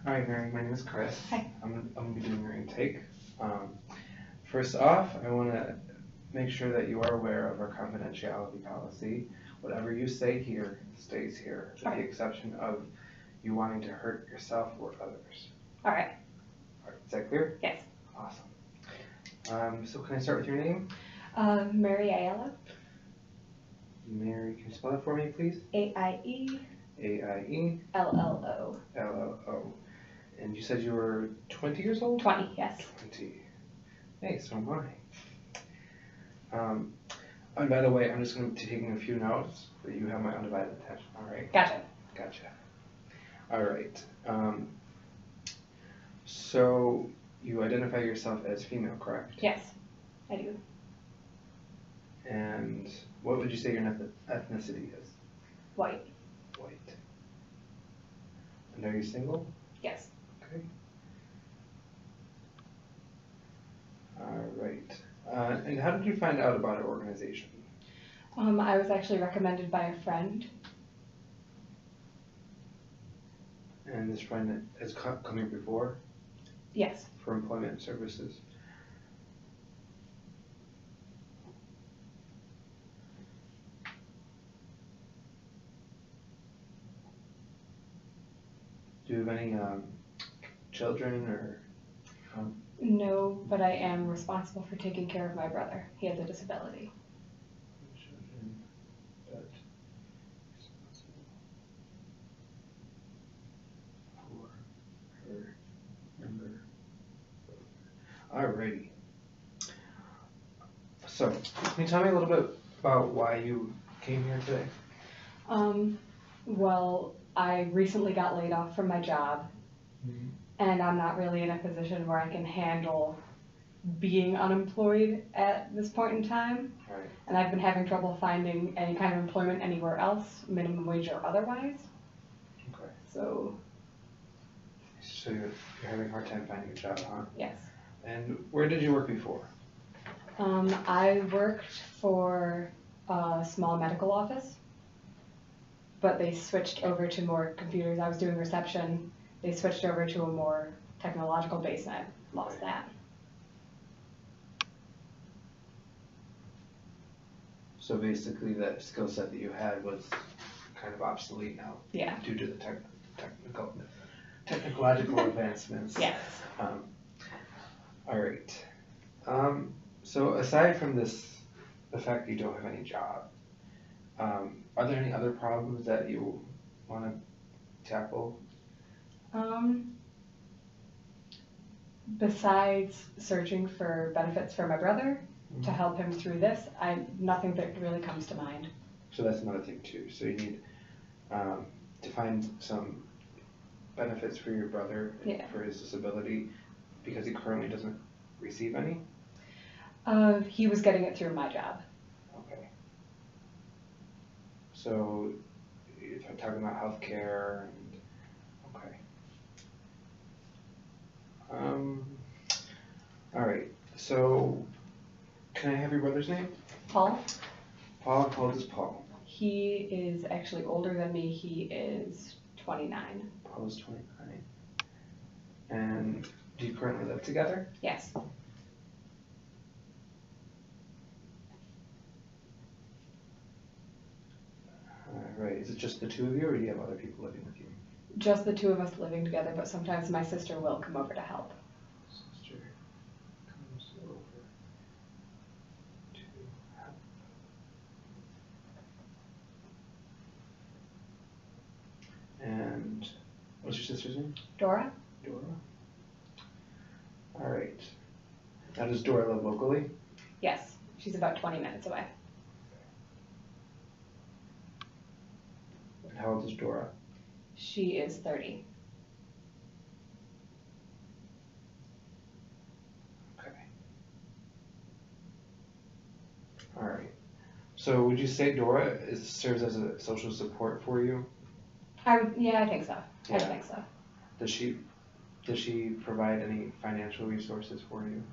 Hi, Mary. My name is Chris. Hi. I'm gonna be doing your intake. First off, I want to make sure that you are aware of our confidentiality policy. Whatever you say here stays here, with the Okay. exception of you wanting to hurt yourself or others. All right. All right, is that clear? Yes. Awesome. So can I start with your name? Mary Aiello. Mary, can you spell that for me, please? AIE. AIE. LLO. LLO. And you said you were 20 years old? 20, yes. 20. Hey, so am I. And by the way, I'm just going to be taking a few notes, but you have my undivided attention, all right? Gotcha. Gotcha. All right. So you identify yourself as female, correct? Yes, I do. And what would you say your ethnicity is? White. White. And are you single? Yes. Okay. All right. And how did you find out about our organization? I was actually recommended by a friend. And this friend has come here before Yes. for employment services. Do you have any children or? No, but I am responsible for taking care of my brother. He has a disability. Children, but responsible for her younger brother. Alrighty. So, can you tell me a little bit about why you came here today? Well, I recently got laid off from my job, and I'm not really in a position where I can handle being unemployed at this point in time. Right. And I've been having trouble finding any kind of employment anywhere else, minimum wage or otherwise. Okay. So, you're having a hard time finding a job, huh? yes. And where did you work before? I worked for a small medical office, but they switched over to more computers. I was doing reception. They switched over to a more technological base, and I lost that. So basically that skill set that you had was kind of obsolete now. Yeah. Due to the technological advancements. Yes. All right. So aside from this, the fact that you don't have any job, are there any other problems that you want to tackle? Besides searching for benefits for my brother to help him through this, nothing that really comes to mind. So that's another thing too. So you need to find some benefits for your brother for his disability because he currently doesn't receive any? He was getting it through my job. Okay. So if I'm talking about healthcare and okay. All right. So can I have your brother's name? Paul? Paul. How old is Paul? He is actually older than me. He is 29. Paul is 29. And do you currently live together? Yes. Right. Is it just the two of you, or do you have other people living with you? Just the two of us living together, but sometimes my sister will come over to help. Sister comes over to help. And what's your sister's name? Dora? Dora. All right. Now, does Dora live locally? Yes. She's about 20 minutes away. And how old is Dora? She is 30. Okay. All right. So would you say Dora serves as a social support for you? Yeah, I think so. Yeah. I think so. Does she provide any financial resources for you?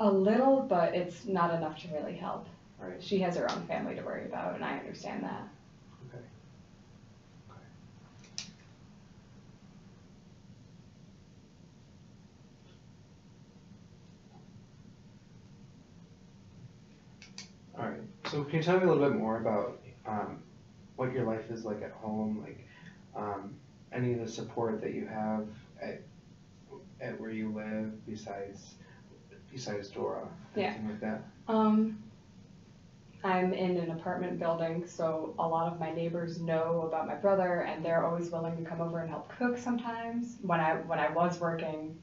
A little, but it's not enough to really help. Right. She has her own family to worry about, and I understand that. Okay. So can you tell me a little bit more about what your life is like at home, like any of the support that you have at where you live besides Dora, Yeah. anything like that? I'm in an apartment building, so a lot of my neighbors know about my brother, and they're always willing to come over and help cook sometimes. When I was working,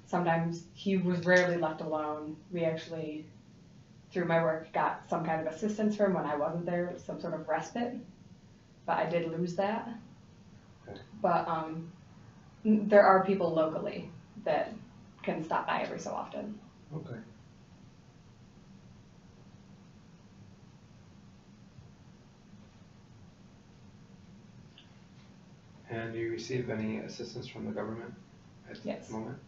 sometimes he was rarely left alone. We actually, through my work, got some kind of assistance for him when I wasn't there, some sort of respite, but I did lose that. Okay. But there are people locally that can stop by every so often. Okay. And do you receive any assistance from the government at Yes. the moment?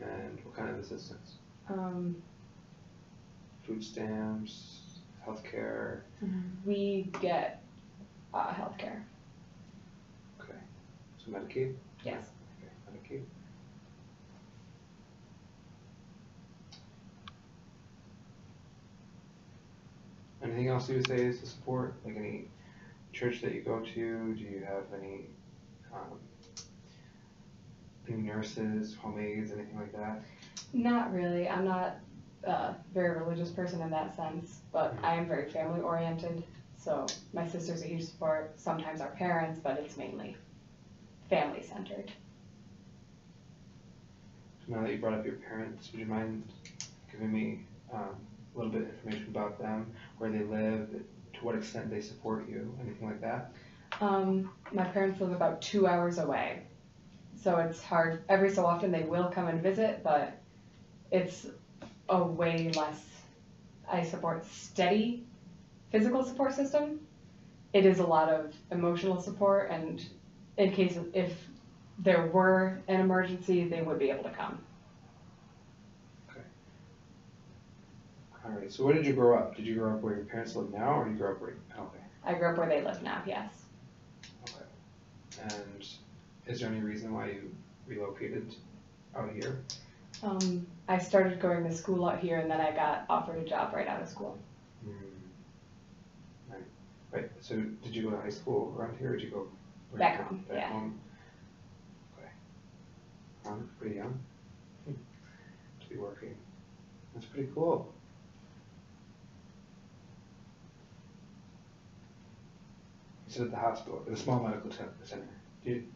And what kind of assistance? Food stamps, healthcare? We get healthcare. Okay. So Medicaid? Yes. Okay, Medicaid. Anything else you would say is to support? Like any church that you go to? Do you have any nurses, home aides, anything like that? Not really. I'm not a very religious person in that sense, but I am very family oriented. So my sister's a huge support. Sometimes our parents, but it's mainly family centered. So now that you brought up your parents, would you mind giving me a little bit of information about them, where they live, to what extent they support you, anything like that? My parents live about 2 hours away, so it's hard. Every so often they will come and visit, but it's a way less, I support, steady physical support system. It is a lot of emotional support, and in case if there were an emergency, they would be able to come. Okay. All right. So where did you grow up? Did you grow up where your parents live now, or you grew up where? Okay. I grew up where they live now. Yes. Okay. And is there any reason why you relocated out here? I started going to school out here, and then I got offered a job right out of school. Right. So did you go to high school around here, or did you go Back home? Back Yeah. home? Okay. Pretty young to be working. That's pretty cool. You said at the hospital, at a small medical center. Did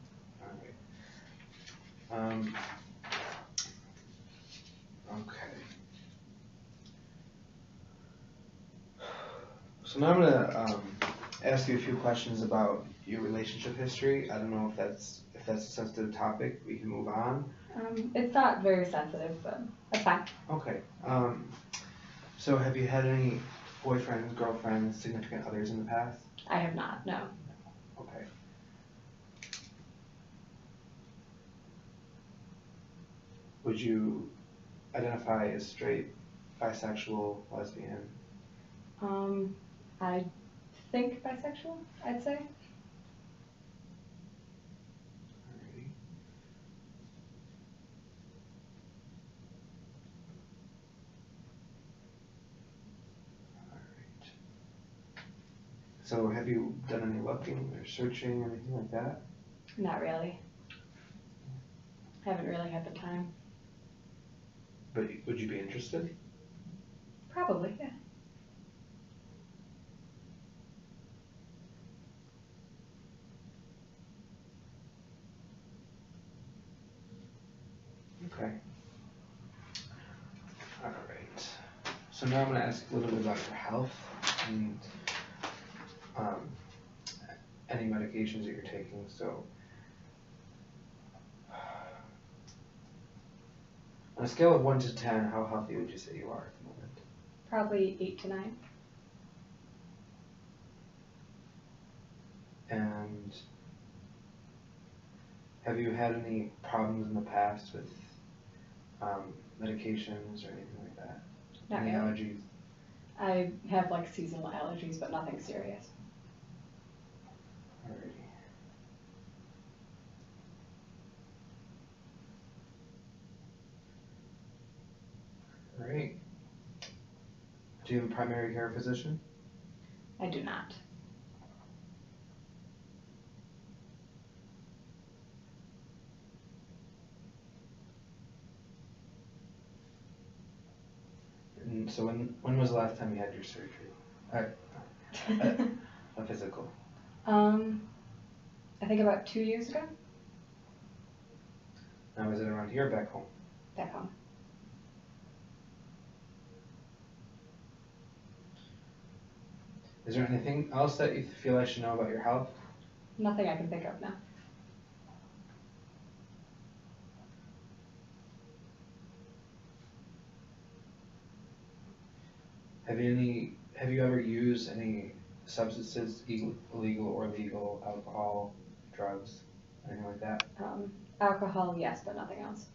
all right. Okay. So now I'm gonna ask you a few questions about your relationship history. I don't know if that's a sensitive topic. We can move on. It's not very sensitive, but that's fine. Okay. So have you had any boyfriends, girlfriends, significant others in the past? I have not, no. Okay. Would you identify as straight, bisexual, lesbian? I think bisexual, I'd say. Alrighty. Alright. So have you done any looking or searching or anything like that? Not really. Haven't really had the time. But would you be interested? Probably, yeah. Okay. Alright. So now I'm going to ask a little bit about your health and any medications that you're taking. So on a scale of 1 to 10, how healthy would you say you are at the moment? Probably 8 to 9. And have you had any problems in the past with medications or anything like that? Not Any really. allergies? I have like seasonal allergies, but nothing serious. Alrighty. Great. Do you have a primary care physician? I do not. And so when was the last time you had your surgery? A physical. I think about 2 years ago, Now is it around here or back home? back home. Is there anything else that you feel I should know about your health? Nothing I can think of now. Have you ever used any substances, illegal or legal, alcohol, drugs, anything like that? Alcohol, yes, but nothing else.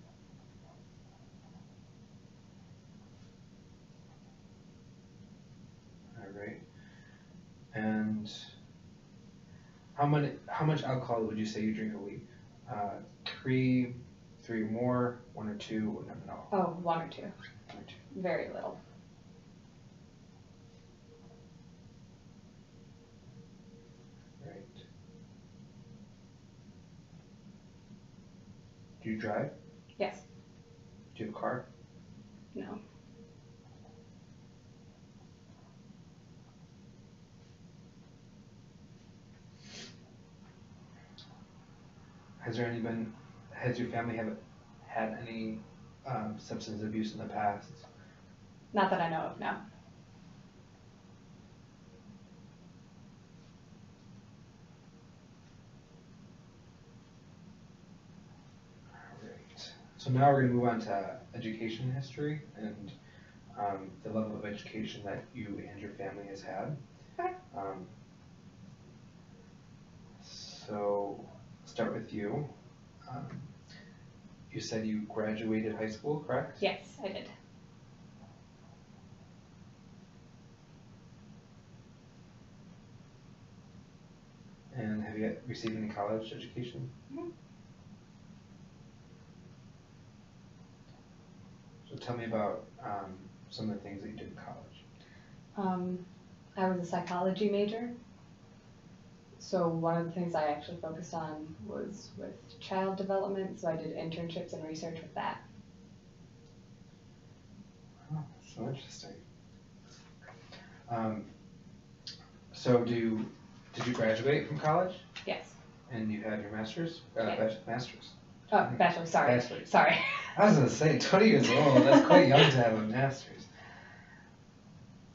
All right. And how much alcohol would you say you drink a week? Three or more, one or two, or no? Oh, 1 or 2. 1 or 2. Very little. Right. Do you drive? Yes. Do you have a car? No. Has your family had any substance abuse in the past? Not that I know of, no. Alright. So now we're going to move on to education history and the level of education that you and your family has had. Okay. So start with you. You said you graduated high school, correct? Yes, I did. And have you received any college education? Mm-hmm. So tell me about some of the things that you did in college. I was a psychology major. So one of the things I actually focused on was with child development, so I did internships and research with that. Oh, so interesting. So did you graduate from college? Yes. And you had your master's? Yes. Master's. Oh, bachelor, sorry. Bachelor. Sorry. I was going to say, 20 years old, that's quite young to have a master's.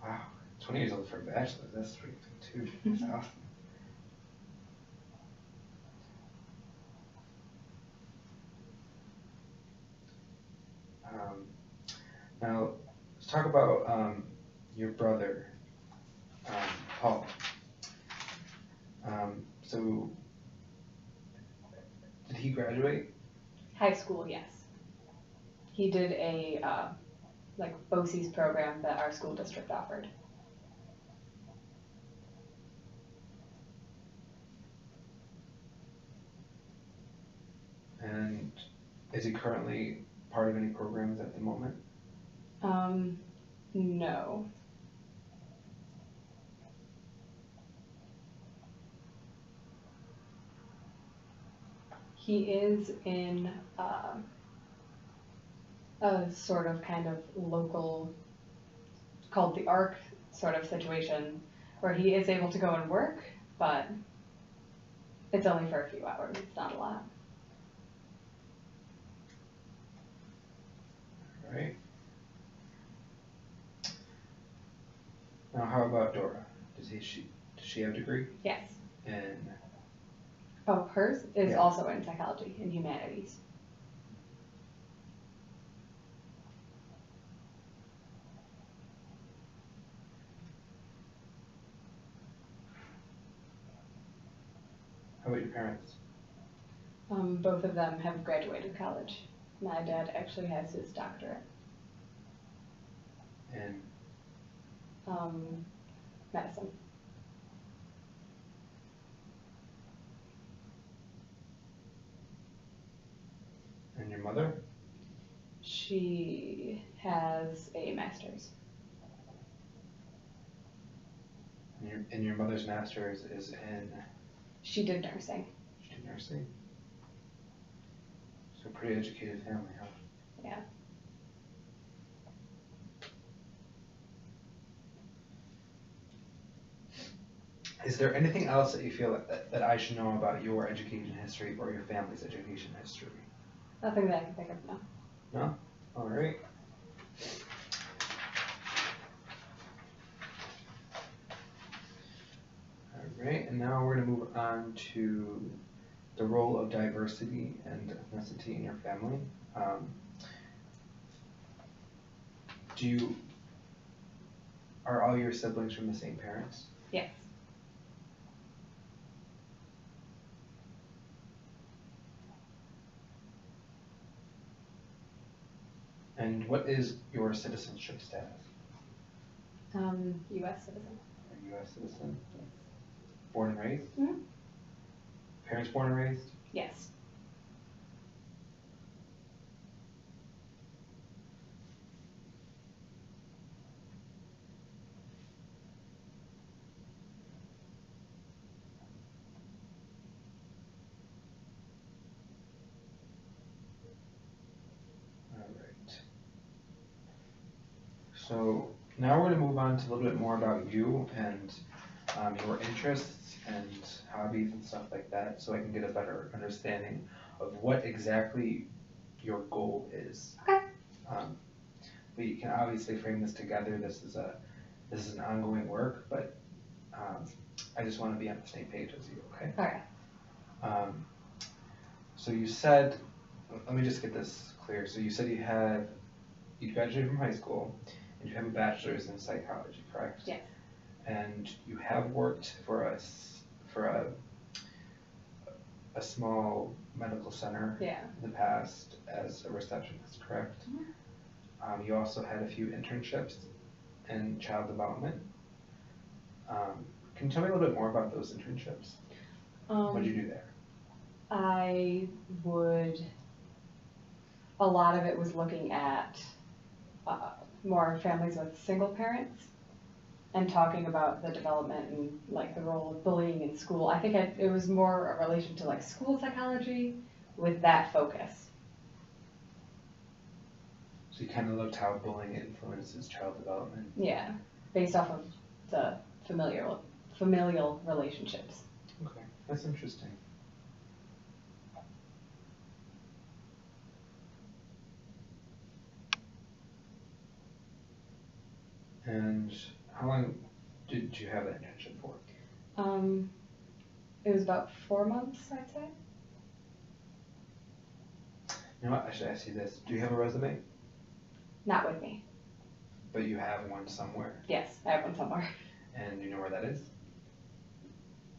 Wow, 20 years old for a bachelor, that's pretty good too. That's awesome. Now, let's talk about your brother, Paul. So, did he graduate? High school, yes. He did a like BOCES program that our school district offered. And is he currently part of any programs at the moment? No. He is in a sort of kind of local, called the ARC sort of situation, where he is able to go and work, but it's only for a few hours, it's not a lot. Right. Now, how about Dora? Does she have a degree? Yes. And Oh, hers is Yeah. also in psychology and humanities. how about your parents? Both of them have graduated college. My dad actually has his doctorate. And Medicine. your mother? She has a master's. And and your mother's master's is in She did nursing. nursing. So pretty educated family, huh? Yeah. Is there anything else that you feel that I should know about your education history or your family's education history? Nothing that I can think of now. No? All right. All right, and now we're going to move on to the role of diversity and ethnicity in your family. Are all your siblings from the same parents? Yes. And what is your citizenship status? U.S. citizen. Are you a U.S. citizen? Yes. Born and raised? Mhm. Parents born and raised? Yes. All right. So now we're going to move on to a little bit more about you and your interests and hobbies and stuff like that, so I can get a better understanding of what exactly your goal is. Okay. We can obviously frame this together. This is an ongoing work, but I just want to be on the same page as you. Okay. All right. So you said, let me just get this clear. So you said you graduated from high school and you have a bachelor's in psychology, correct? Yes. And you have worked for a small medical center Yeah. in the past as a receptionist, correct? Mhm. You also had a few internships in child development. Can you tell me a little bit more about those internships? What did you do there? A lot of it was looking at more families with single parents and talking about the development and like the role of bullying in school. I think it was more a relation to like school psychology with that focus. So you kind of looked how bullying influences child development. Yeah, based off of the familial relationships. Okay, that's interesting. And how long did you have that internship for? It was about 4 months, I'd say. You know what, I should ask you this. Do you have a resume? Not with me. But you have one somewhere? Yes, I have one somewhere. And you know where that is?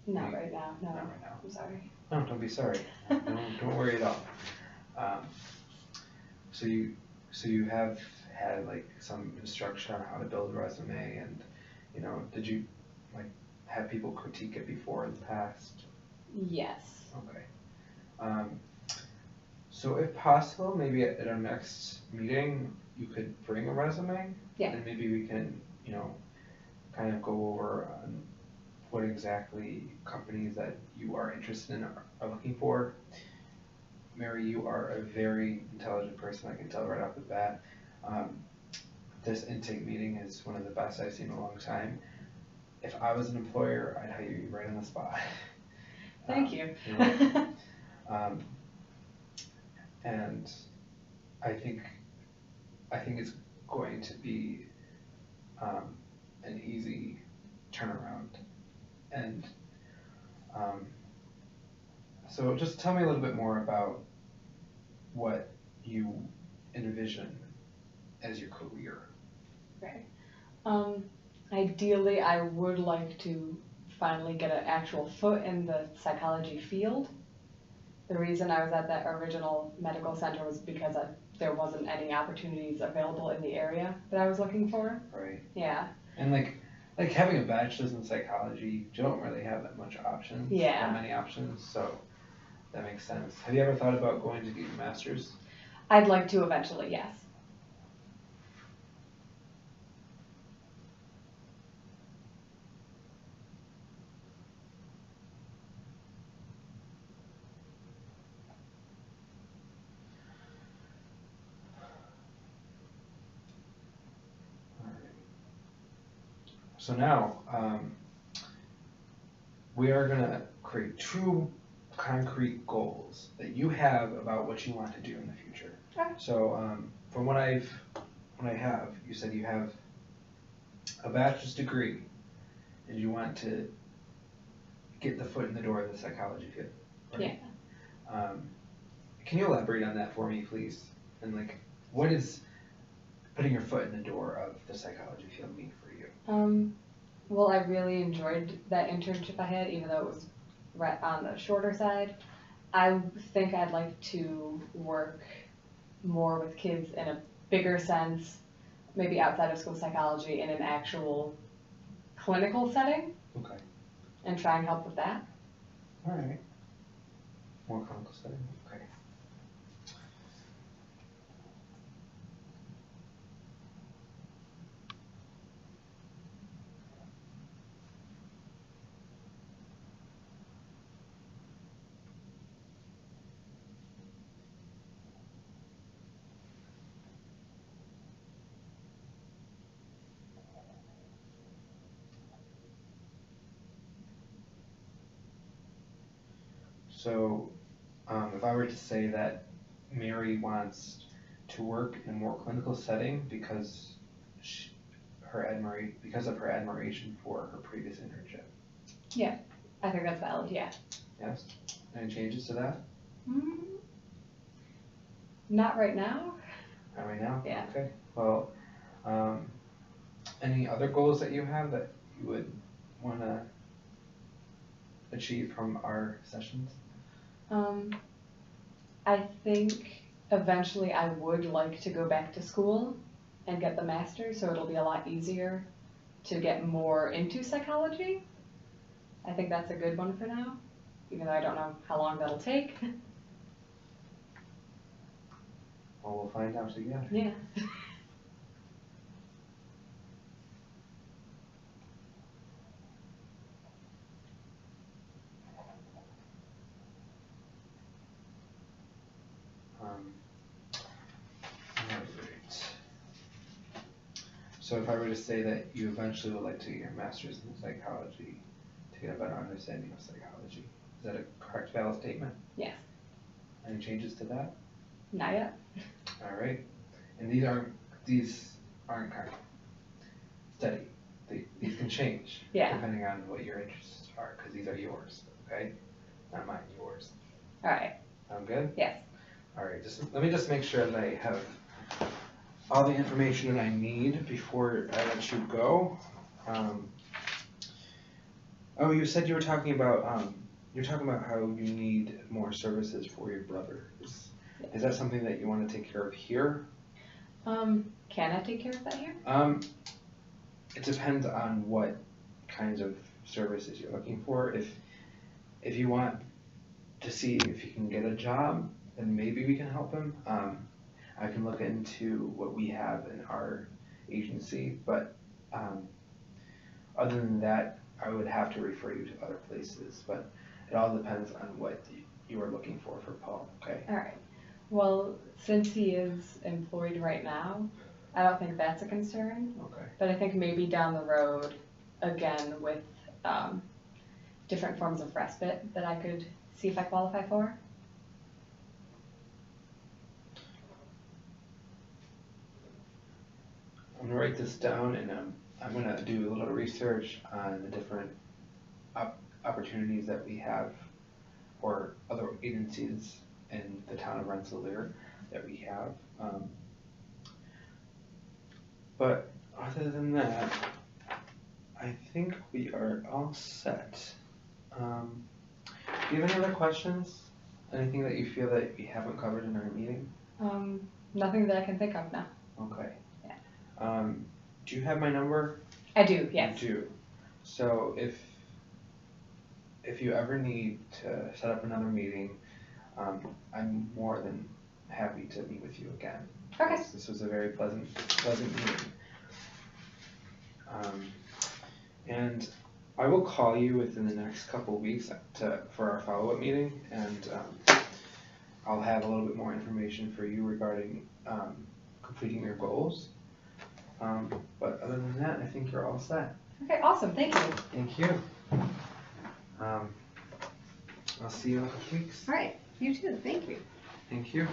Not right now, no. Not right now. I'm sorry. No, don't be sorry. Don't worry at all. So you have had like some instruction on how to build a resume, and did you like have people critique it before in the past? Yes. Okay. So if possible, maybe at our next meeting, you could bring a resume. Yeah. And maybe we can, kind of go over on what exactly companies that you are interested in are looking for. Mary, you are a very intelligent person, I can tell right off the bat. This intake meeting is one of the best I've seen in a long time. If I was an employer, I'd hire you right on the spot. Thank you. And I think it's going to be an easy turnaround. And so just tell me a little bit more about what you envision as your career. Right. Ideally, I would like to finally get an actual foot in the psychology field. The reason I was at that original medical center was because there wasn't any opportunities available in the area that I was looking for. Right. Yeah. And like having a bachelor's in psychology, you don't really have that much options. Yeah. That many options, so that makes sense. Have you ever thought about going to get your master's? I'd like to eventually, yes. So now, we are gonna create true concrete goals that you have about what you want to do in the future. Okay. So, from what I have, you said you have a bachelor's degree and you want to get the foot in the door of the psychology field, right? Yeah. Can you elaborate on that for me, please? And like, what is putting your foot in the door of the psychology field mean for you? Well, I really enjoyed that internship I had, even though it was right on the shorter side. I think I'd like to work more with kids in a bigger sense, maybe outside of school psychology in an actual clinical setting. Okay. And try and help with that. All right. More clinical setting. Okay. So, if I were to say that Mary wants to work in a more clinical setting because because of her admiration for her previous internship. Yeah, I think that's valid. Yeah. Yes. Any changes to that? Not right now. Not right now. Yeah. Okay. Well, any other goals that you have that you would want to achieve from our sessions? I think eventually I would like to go back to school and get the master's, so it'll be a lot easier to get more into psychology. I think that's a good one for now, even though I don't know how long that'll take. Well, we'll find out together. Yeah. Alright. So if I were to say that you eventually would like to get your master's in psychology to get a better understanding of psychology, is that a correct, valid statement? Yes. Any changes to that? Not yet. Alright. And these aren't kind of steady. These can change. Yeah. Depending on what your interests are, because these are yours, okay? Not mine, yours. Alright. Sound good? Yes. Alright, let me just make sure that I have all the information that I need before I let you go. Oh, you said you were talking about how you need more services for your brother. Is that something that you want to take care of here? Can I take care of that here? It depends on what kinds of services you're looking for. If you want to see if you can get a job, then maybe we can help him. I can look into what we have in our agency, but other than that, I would have to refer you to other places. But it all depends on what you are looking for Paul, okay? All right. Well, since he is employed right now, I don't think that's a concern. Okay. But I think maybe down the road, again, with different forms of respite that I could see if I qualify for. I'm gonna write this down, and I'm gonna do a little research on the different opportunities that we have for other agencies in the town of Rensselaer that we have. But other than that, I think we are all set. Do you have any other questions? Anything that you feel that we haven't covered in our meeting? Nothing that I can think of now. Okay. Yeah. Do you have my number? I do, yes. You do. So if you ever need to set up another meeting, I'm more than happy to meet with you again. Okay. This was a very pleasant meeting. And I will call you within the next couple of weeks for our follow-up meeting, and I'll have a little bit more information for you regarding completing your goals. But other than that, I think you're all set. Okay, awesome, thank you. Thank you. I'll see you in a couple weeks. All right, you too, thank you. Thank you.